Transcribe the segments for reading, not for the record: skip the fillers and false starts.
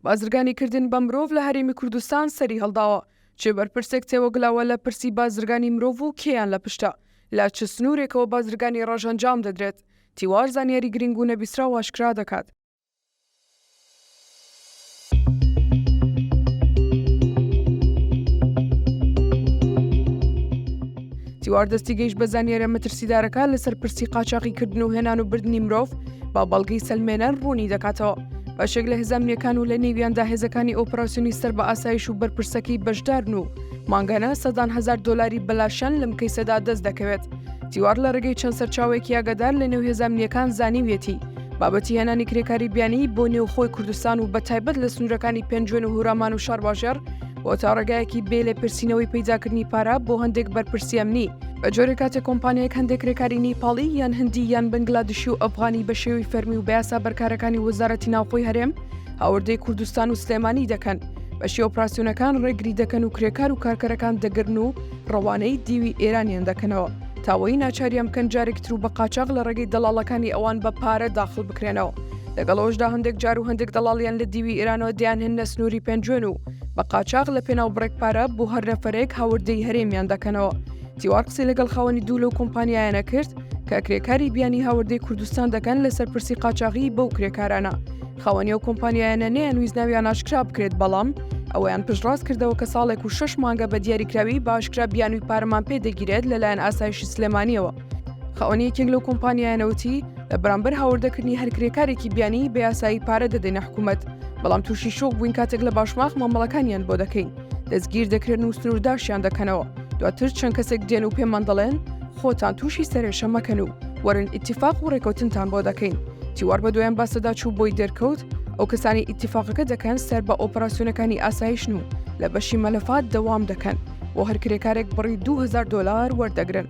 بازرگانیکردن بە مرۆڤ لە هەرێمی کوردستان سەری هەڵداوە چێ بەرپرسێک تێوەگلاوە لە پرسی بازرگانی مرۆڤ و کێیان لە پشتە لە چ سنوورێکەوە بازرگانی ڕۆژئەنجام دەدرێت تیوار زانیاری گرنگ و نەبیسرا و ئاشکرا دەکات. تیوار دەستی گەیشت بە زانیارە مەترسیدارەکە لەسەر پرسی قاچاقیکردن و هێنان و بردننی مرۆڤ با بەڵگەی سەلمێنەر ڕوونی دەکاتەوە. بەشێک لە هێزانمیەکان و لە نێویاندا هێزەکانی ئۆپراسیۆنی سەر بە ئاسایش و بەرپرسەکەی بەشدارن و مانگانە سەدان هەزار دۆلاری بەلاشەن لەم کەیسەدا دەست دەکەوێت. تیوار لە ڕێگەی چەند سەرچاوێکی ئاگادار لە نێو هێزانمیەکان زانیوێتی بابەتی هێنانی کرێکاری بیانی بۆ نێوخۆی کوردستان و بەتایبەت لە سنوورەکانی پێنجوێن و هورامان و شارباژێر بۆ تا ڕێگایەکی بێ لێ پرسینەوەی پەیداکردنی پارە بۆ هەندێک بەرپرسی ئەمنی بە جۆرێک کاتێک کۆمپانیایەک هەندێک کرێکاری نیپاڵی یان هەندی یان بنگلادشی و ئەفغانی بە شێوەی فەرمی و بە یاسا بەرکارەکانی وەزارەتی ناوخۆی هەرێم هاوردەی کوردستان و سلێمانی دەکەن بەشی ئۆپراسیۆنەکان ڕێگری دەکەن و کرێکار و کارکەرەکان دەگرن و ڕەوانەی دیوی ئێرانیان دەکەنەوە تاوەی ناچاریان بکەن جارێک تر و بە قاچاق لە ڕێگەی دەڵاڵەکانی ئەوان بە پارە داخل بکرێنەوە. لەگەڵەوەشدا هەندێک جار و هەندێک دەڵاڵیان لە دیوی ئێرانەوە دیان هێنە سنووری پێنجوێن و بە قاچاق لە پێناو بڕێک پارە بۆ هەر نەفەرێک هاوردەی هەرێمیان دەکەنەوە. تیوار قسەی لەگەڵ خاوەنی دوو لەو کۆمپانیایانە کرد کە کرێکاری بیانی هاوردەی کوردستان دەکەن لەسەر پرسی قاچاقی بەو کرێکارانە. خاوەنی ئەو کۆمپانیایانە نەیانویست ناویان ئاشکرا بکرێت بەڵام ئەوەیان پشتڕاست کردەوە کە ساڵێک و 6 مانگە بە دیاریکراوی بە ئاشکرا بیانووی پارەمان پێدەگیرێت لەلایەن ئاسایشی سلێمانیەوە. خاوەنی یەکێک لەو کۆمپانیایانەوتی لە بەرامبەر هاوردەکردنی هەر کرێکارێکی بیانی بە یاسایی پارە دەدەینە حکوومەت بەڵام تووشی شۆک بووین کاتێک لە باشماخ مامەڵەکانیان بۆ دەکەین دەستگیر دەکرێن و سنوورداشیان دەکەنەوە دواتر چەند کەسێک دێن و پێمان دەڵێن خۆتان تووشی سەرێشە مەکەن و وەرن ئیتیفاق و ڕێکەوتنتان بۆ دەکەین. تیوار بە دوایان باسەدا چوو بۆی دەرکەوت ئەو کەسانی ئیتیفاقەکە دەکەن سەر بە ئۆپراسیۆنەکانی ئاسایشن و لە بەشی مەلەفات دەوام دەکەن بۆ هەر کرێکارێک بڕی 2000 دۆلار وەردەگرن.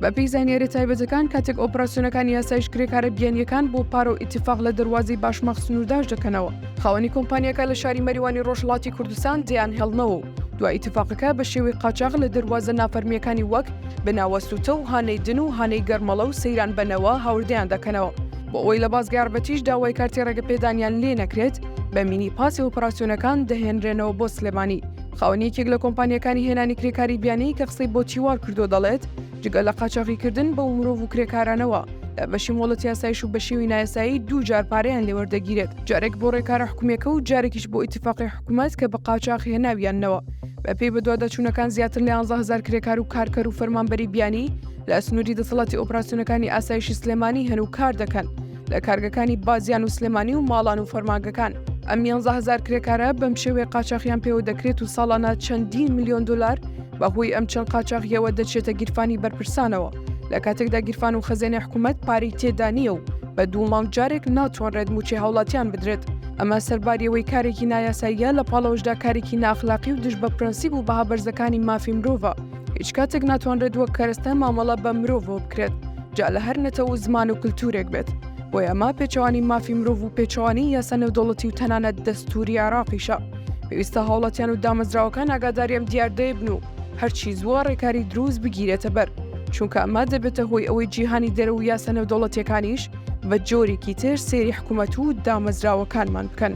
بەپێی زانیاری تایبەتەکان کاتێک ئۆپراسیۆنەکانی یاسایش کرێکارە بیانیەکان بۆ پارە و ئیتیفاق لە دەواازەی باشماخ سنوورداش دەکەنەوە. خاوەنی کۆمپانیەکە لە شاری مەریوانی ڕۆژهەڵاتی کوردستان دیان هێڵنەوە و دوای ئیتیفاقەکە بە شێوەی قاچاق لە دەواازە نافەرمیەکانی وەک بناوە سوتە و هانەی دن و هانەی گەرمەڵە و سەیران بنەوە هاوردەیان دەکەنەوە بۆ ئەوەی لە بازگای یارمەتیش داوای کارتی ڕێگەپێدانیان لێ نەکرێت بە مینی پاسی ئۆپراسیۆنەکان دەهێنرێنەوە بۆ سلێمانی. خاوەنی یەکێک لە کۆمپانیەکانی هێنانی کرێکاری بیانی کە قسەی بۆ تیوار کردو دەڵێت جگە لە قاچاقیکردن بە مرۆڤ و کرێکارانەوە لە بەشی مۆڵەتی یاسایش و بە شێوی نایاسایی 2 جار پارەیان لێوەردەگیرێت جارێک بۆ ڕێکارە حکوومەکە و جارێکیش بۆ ئیتیفاقی حکوومەت کە بە قاچاق هێناویانەوە. بەپێی بەدواداچوونەکان زیاتر لە 11,000 کرێکار و کارکەر و فەرمانبەری بیانی لە سنووری دەسەڵاتی ئۆپراسیۆنەکانی ئاسایشی سلێمانی هەن و کار دەکەن لە کارگەکانی بازیان و سلێمانی و ماڵان و فەرمانگەکان. ئەم 11,000 کرێکارە بەم شێوەیە قاچاقیان پێوە دەکرێت و ساڵانە چەندین میلیۆن دۆلار بەهۆی ئەم چەند قاچاقیەوە دەچێتە گیرفانی بەرپرسانەوە لە کاتێکدا گیرفان و خەزێنی حکوومەت پارەی تێدا نییە و بە 2 مانگ جارێک ناتوانرێت موچی هاوڵاتیان بدرێت. ئەمە سەرباریەوەی کارێکی نایاساییە لە پاڵەوەشدا کارێکی ناخلاقی و دژ بە پرەنسیب و بەها بەرزەکانی مافی مرۆڤە. هیچ کاتێک ناتوانرێت وەک کەرەستە مامەڵە بە مرۆڤەوە بکرێت جا لە هەر نەتەوە زمان و کللتورێک بێت. بۆی ئەمە پێچەوانی مافی مرۆڤ و پێچەوانی یاسا نێودەوڵەتی و تەنانەت دەستوری عێراقیشە. پێویستە هاوڵاتیان و دامەزراوەکان ئاگاداریم دیاردەیە بن و هەرچی زووە ڕێکاری دروست بگیرێتە بەر چونکە ئەمە دەبێتە هۆی ئەوەی جیهانی دەرە و یاسا نێودەوڵەتیەکانیش بە جۆرێکی تر سێری حکوومەت و دامەزراوەکانمان بکەن.